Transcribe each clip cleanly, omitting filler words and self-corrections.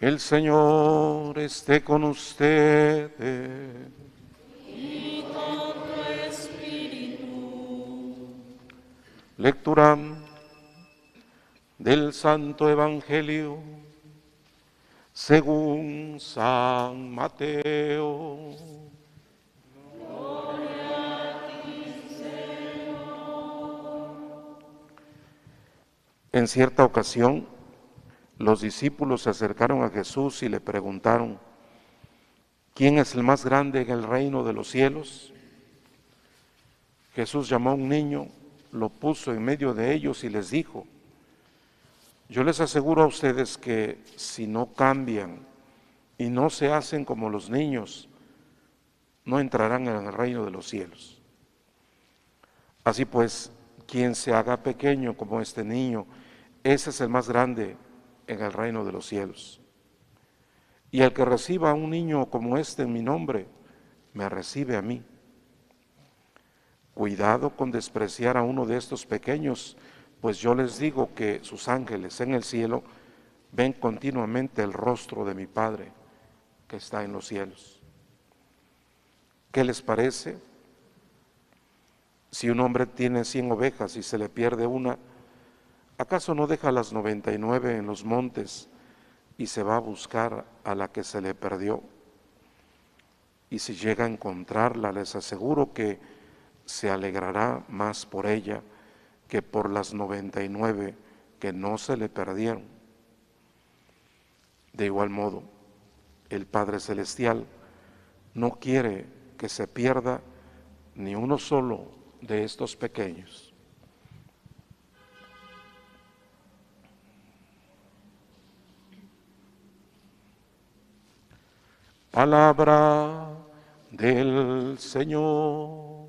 El Señor esté con ustedes. Y con tu espíritu. Lectura del Santo Evangelio según San Mateo. En cierta ocasión, los discípulos se acercaron a Jesús y le preguntaron: ¿quién es el más grande en el reino de los cielos? Jesús llamó a un niño, lo puso en medio de ellos y les dijo: yo les aseguro a ustedes que si no cambian y no se hacen como los niños, no entrarán en el reino de los cielos. Así pues, quien se haga pequeño como este niño, ese es el más grande en el reino de los cielos. Y el que reciba a un niño como este en mi nombre, me recibe a mí. Cuidado con despreciar a uno de estos pequeños, pues yo les digo que sus ángeles en el cielo ven continuamente el rostro de mi Padre que está en los cielos. ¿Qué les parece? Si un hombre tiene 100 ovejas y se le pierde una, ¿acaso no deja las 99 en los montes y se va a buscar a la que se le perdió? Y si llega a encontrarla, les aseguro que se alegrará más por ella que por las 99 que no se le perdieron. De igual modo, el Padre Celestial no quiere que se pierda ni uno solo de estos pequeños. Palabra del Señor.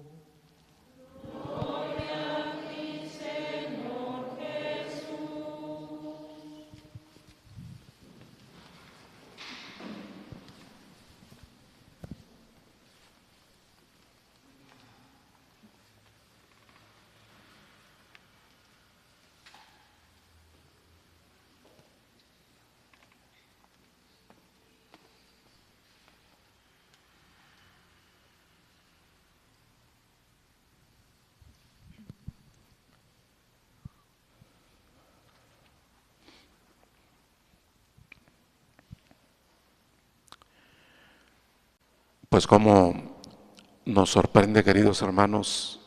Pues como nos sorprende, queridos hermanos,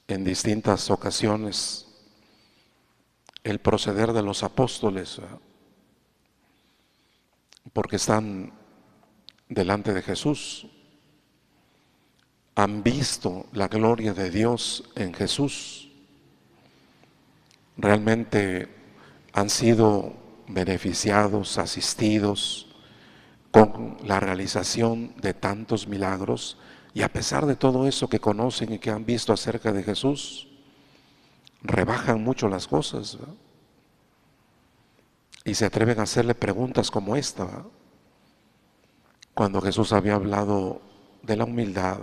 en distintas ocasiones el proceder de los apóstoles, porque están delante de Jesús, han visto la gloria de Dios en Jesús, realmente han sido beneficiados, asistidos con la realización de tantos milagros, y a pesar de todo eso que conocen y que han visto acerca de Jesús, rebajan mucho las cosas, ¿verdad? Y se atreven a hacerle preguntas como esta, ¿verdad? Cuando Jesús había hablado de la humildad,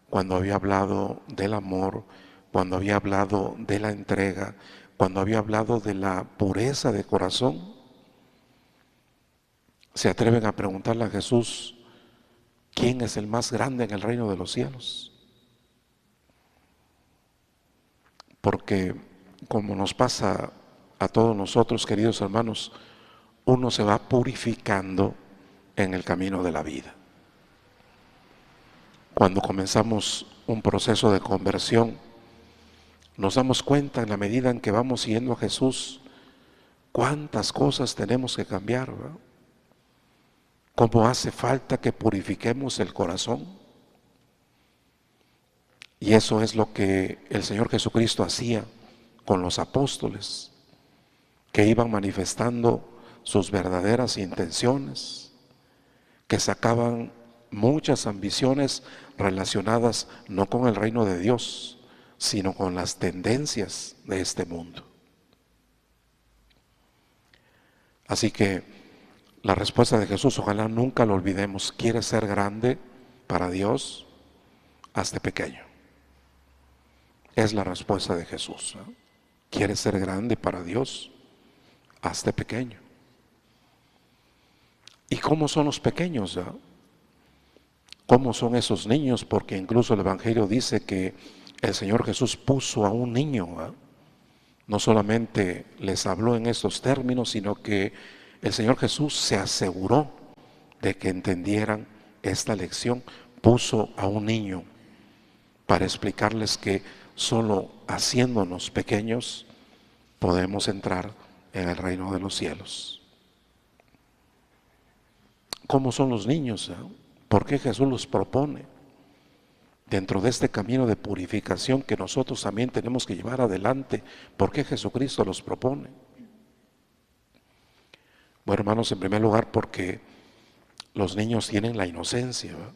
cuando había hablado del amor, cuando había hablado de la entrega, cuando había hablado de la pureza de corazón, se atreven a preguntarle a Jesús: ¿quién es el más grande en el reino de los cielos? Porque como nos pasa a todos nosotros, queridos hermanos, uno se va purificando en el camino de la vida. Cuando comenzamos un proceso de conversión, nos damos cuenta en la medida en que vamos siguiendo a Jesús, cuántas cosas tenemos que cambiar, ¿verdad? Cómo hace falta que purifiquemos el corazón. Y eso es lo que el Señor Jesucristo hacía con los apóstoles, que iban manifestando sus verdaderas intenciones, que sacaban muchas ambiciones relacionadas no con el reino de Dios, sino con las tendencias de este mundo. Así que la respuesta de Jesús, ojalá nunca lo olvidemos: ¿quieres ser grande para Dios? Hazte pequeño. Es la respuesta de Jesús, ¿no? ¿Quieres ser grande para Dios? Hazte pequeño. ¿Y cómo son los pequeños? ¿Cómo son esos niños? Porque incluso el Evangelio dice que el Señor Jesús puso a un niño. No solamente les habló en estos términos, sino que el Señor Jesús se aseguró de que entendieran esta lección. Puso a un niño para explicarles que solo haciéndonos pequeños podemos entrar en el reino de los cielos. ¿Cómo son los niños? ¿Por qué Jesús los propone? Dentro de este camino de purificación que nosotros también tenemos que llevar adelante, ¿por qué Jesucristo los propone? Bueno, hermanos, en primer lugar porque los niños tienen la inocencia, ¿verdad?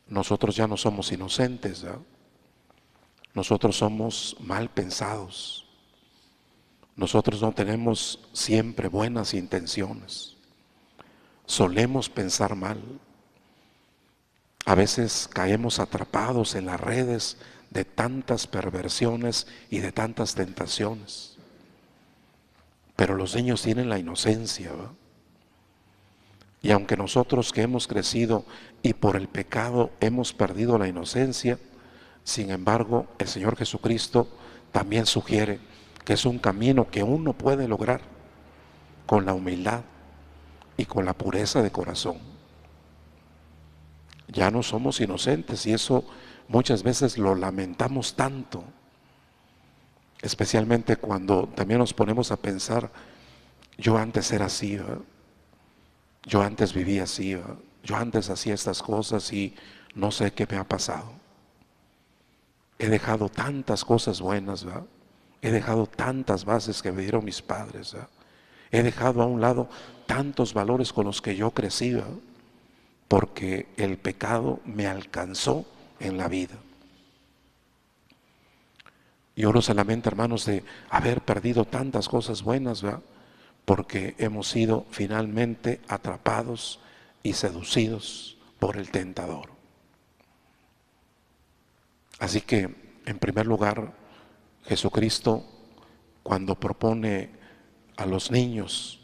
Nosotros ya no somos inocentes, ¿verdad? Nosotros somos mal pensados. Nosotros no tenemos siempre buenas intenciones. Solemos pensar mal. A veces caemos atrapados en las redes de tantas perversiones y de tantas tentaciones. Pero los niños tienen la inocencia, ¿verdad? Y aunque nosotros que hemos crecido y por el pecado hemos perdido la inocencia, sin embargo, el Señor Jesucristo también sugiere que es un camino que uno puede lograr con la humildad y con la pureza de corazón. Ya no somos inocentes y eso muchas veces lo lamentamos tanto, especialmente cuando también nos ponemos a pensar, yo antes era así, ¿verdad? Yo antes vivía así, ¿verdad? Yo antes hacía estas cosas y no sé qué me ha pasado. He dejado tantas cosas buenas, ¿verdad? He dejado tantas bases que me dieron mis padres, ¿verdad? He dejado a un lado tantos valores con los que yo crecí, ¿verdad? Porque el pecado me alcanzó en la vida. Y uno se lamenta, hermanos, de haber perdido tantas cosas buenas, ¿verdad? Porque hemos sido finalmente atrapados y seducidos por el tentador. Así que, en primer lugar, Jesucristo, cuando propone a los niños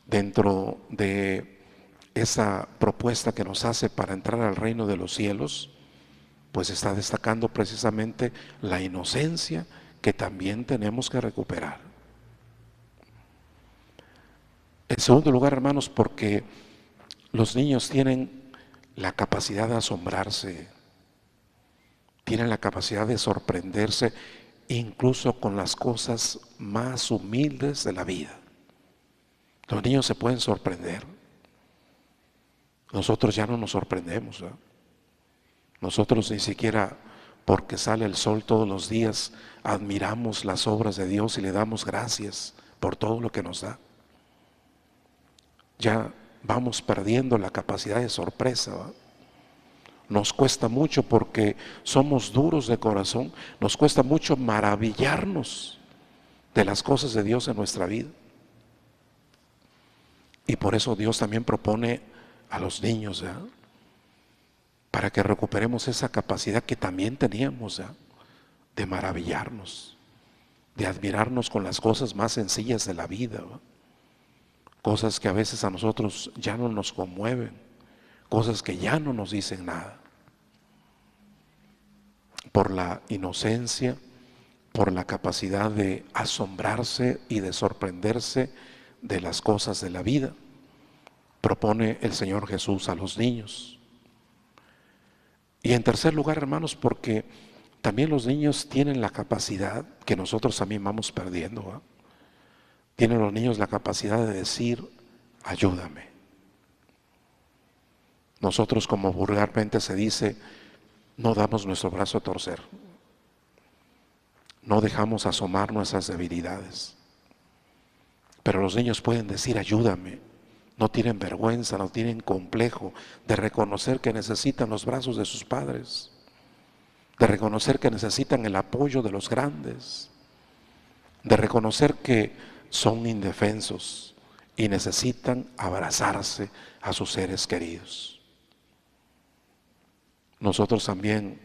dentro de esa propuesta que nos hace para entrar al reino de los cielos, pues está destacando precisamente la inocencia que también tenemos que recuperar. En segundo lugar, hermanos, porque los niños tienen la capacidad de asombrarse, tienen la capacidad de sorprenderse incluso con las cosas más humildes de la vida. Los niños se pueden sorprender. Nosotros ya no nos sorprendemos, ¿verdad? Nosotros ni siquiera porque sale el sol todos los días admiramos las obras de Dios y le damos gracias por todo lo que nos da. Ya vamos perdiendo la capacidad de sorpresa, ¿verdad? Nos cuesta mucho porque somos duros de corazón, nos cuesta mucho maravillarnos de las cosas de Dios en nuestra vida. Y por eso Dios también propone a los niños, ¿verdad? Para que recuperemos esa capacidad que también teníamos, ¿verdad? De maravillarnos, de admirarnos con las cosas más sencillas de la vida, ¿verdad? Cosas que a veces a nosotros ya no nos conmueven, cosas que ya no nos dicen nada. Por la inocencia, por la capacidad de asombrarse y de sorprenderse de las cosas de la vida, propone el Señor Jesús a los niños. Y en tercer lugar, hermanos, porque también los niños tienen la capacidad que nosotros también vamos perdiendo, ¿verdad? Tienen los niños la capacidad de decir, ayúdame. Nosotros, como vulgarmente se dice, no damos nuestro brazo a torcer. No dejamos asomar nuestras debilidades. Pero los niños pueden decir, ayúdame. No tienen vergüenza, no tienen complejo de reconocer que necesitan los brazos de sus padres, de reconocer que necesitan el apoyo de los grandes, de reconocer que son indefensos y necesitan abrazarse a sus seres queridos. Nosotros también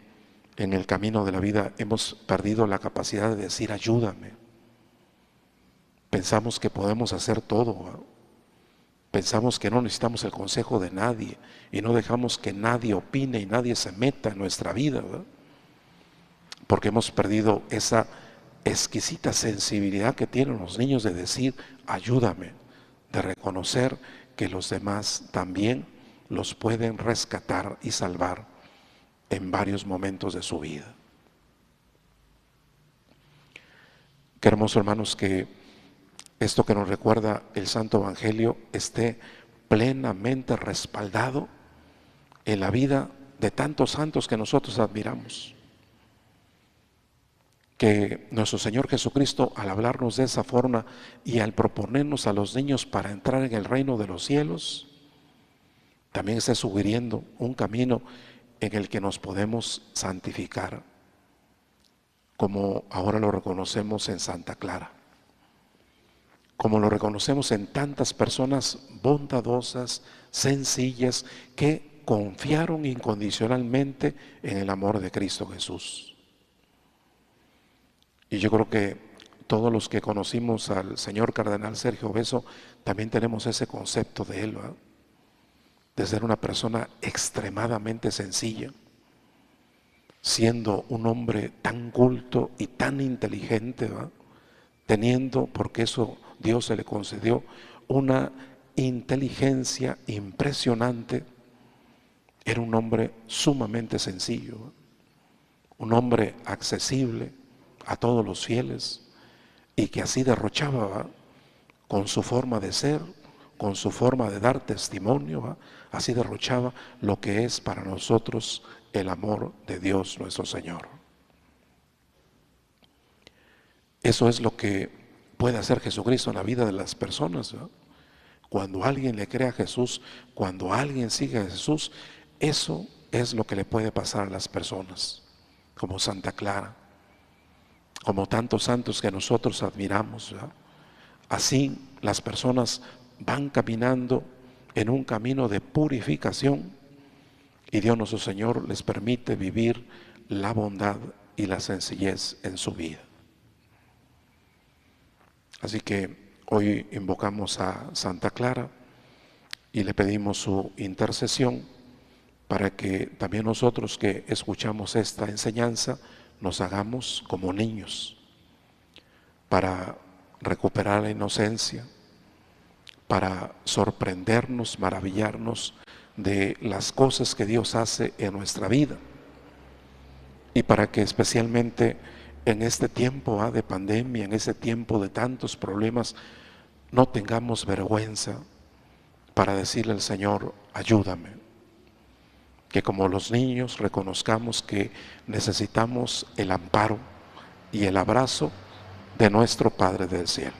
en el camino de la vida hemos perdido la capacidad de decir ayúdame. Pensamos que podemos hacer todo, ¿verdad? Pensamos que no necesitamos el consejo de nadie y no dejamos que nadie opine y nadie se meta en nuestra vida, ¿verdad? Porque hemos perdido esa exquisita sensibilidad que tienen los niños de decir, ayúdame, de reconocer que los demás también los pueden rescatar y salvar en varios momentos de su vida. Qué hermoso, hermanos, que esto que nos recuerda el Santo Evangelio esté plenamente respaldado en la vida de tantos santos que nosotros admiramos. Que nuestro Señor Jesucristo, al hablarnos de esa forma y al proponernos a los niños para entrar en el reino de los cielos, también está sugiriendo un camino en el que nos podemos santificar, como ahora lo reconocemos en Santa Clara, como lo reconocemos en tantas personas bondadosas, sencillas, que confiaron incondicionalmente en el amor de Cristo Jesús. Y yo creo que todos los que conocimos al señor cardenal Sergio Beso también tenemos ese concepto de él, ¿verdad? De ser una persona extremadamente sencilla, siendo un hombre tan culto y tan inteligente, ¿verdad? Teniendo, porque eso Dios se le concedió, una inteligencia impresionante. Era un hombre sumamente sencillo, ¿verdad? Un hombre accesible a todos los fieles y que así derrochaba, ¿verdad? Con su forma de ser, con su forma de dar testimonio, ¿verdad? Así derrochaba lo que es para nosotros el amor de Dios nuestro Señor. Eso es lo que puede hacer Jesucristo en la vida de las personas, ¿verdad? Cuando alguien le cree a Jesús, cuando alguien sigue a Jesús, eso es lo que le puede pasar a las personas, como Santa Clara, como tantos santos que nosotros admiramos, ¿verdad? Así las personas van caminando en un camino de purificación y Dios nuestro Señor les permite vivir la bondad y la sencillez en su vida. Así que hoy invocamos a Santa Clara y le pedimos su intercesión para que también nosotros que escuchamos esta enseñanza nos hagamos como niños para recuperar la inocencia, para sorprendernos, maravillarnos de las cosas que Dios hace en nuestra vida y para que especialmente en este tiempo de pandemia, en ese tiempo de tantos problemas, no tengamos vergüenza para decirle al Señor, ayúdame. Que como los niños reconozcamos que necesitamos el amparo y el abrazo de nuestro Padre del cielo.